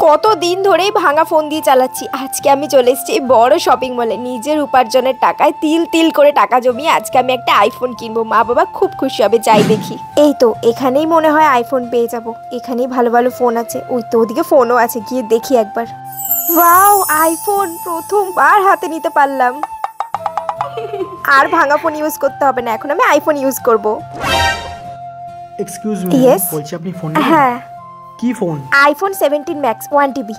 কতদিন ধরেই ভাঙা ফোন দিয়ে চালাচ্ছি। আজকে আমি চলে এসেছি বড় শপিং মলে। নিজের উপার্জনের টাকায় তিল তিল করে টাকা জমিয়ে আজকে আমি একটা আইফোন কিনবো। মা বাবা খুব খুশি হবে, যাই দেখি। এই তো এখানেই মনে হয় আইফোন পেয়ে যাব। এখানেই ভালো ভালো ফোন আছে। ওই তো ওদিকে ফোনও আছে, গিয়ে দেখি একবার। ওয়াও, আইফোন প্রথমবার হাতে নিতে পারলাম। আর ভাঙা ফোন ইউজ করতে হবে না, এখন আমি আইফোন ইউজ করব। এক্সকিউজ মি, বলছি আপনি ফোন নেবেন? হ্যাঁ। কি ফোন? IPhone 17 max 1 TB।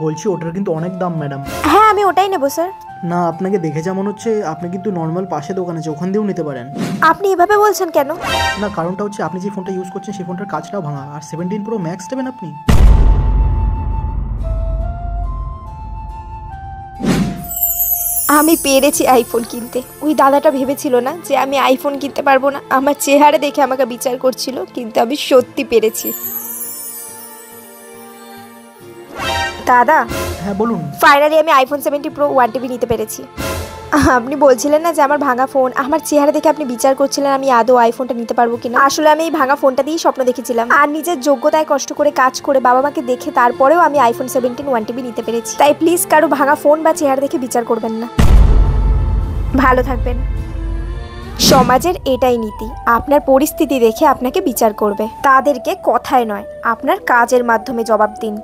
বলছি ওটার কিন্তু অনেক দাম ম্যাডাম। হ্যাঁ, আমি ওটাই নেব স্যার। না, আপনাকে দেখে যা মনে হচ্ছে আপনি কিন্তু নর্মাল পাশে দোকান আছে, ওখান দিয়েও নিতে পারেন। আপনি এভাবে বলছেন কেন? না, কারণটা হচ্ছে আপনি যে ফোনটা ইউজ করছেন সেই ফোনটার কাজটাও ভাঙা, আর 17 Pro Max নেবেন আপনি। আমি পেরেছি আইফোন কিনতে। ওই দাদাটা ভেবেছিল না যে আমি আইফোন কিনতে পারবো না, আমার চেহারা দেখে আমাকে বিচার করছিল, কিন্তু আমি সত্যি পেরেছি। দাদা। হ্যাঁ বলুন। ফাইনালি আমি আইফোন 17 Pro 1 TB নিতে পেরেছি। আপনি বলছিলেন না যে আমার ভাঙা ফোন, আমার চেহারা দেখে আপনি বিচার করছিলেন আমি আদৌ আইফোনটা নিতে পারবো কিনা। আসলে আমি এই ভাঙা ফোনটা দিয়েই স্বপ্ন দেখেছিলাম, আর নিজের যোগ্যতায় কষ্ট করে কাজ করে বাবা মাকে দেখে তারপরেও আমি আইফোন 17 1 TB নিতে পেরেছি। তাই প্লিজ কারো ভাঙা ফোন বা চেহারা দেখে বিচার করবেন না। ভালো থাকবেন। সমাজের এটাই নীতি, আপনার পরিস্থিতি দেখে আপনাকে বিচার করবে। তাদেরকে কথায় নয়, আপনার কাজের মাধ্যমে জবাব দিন।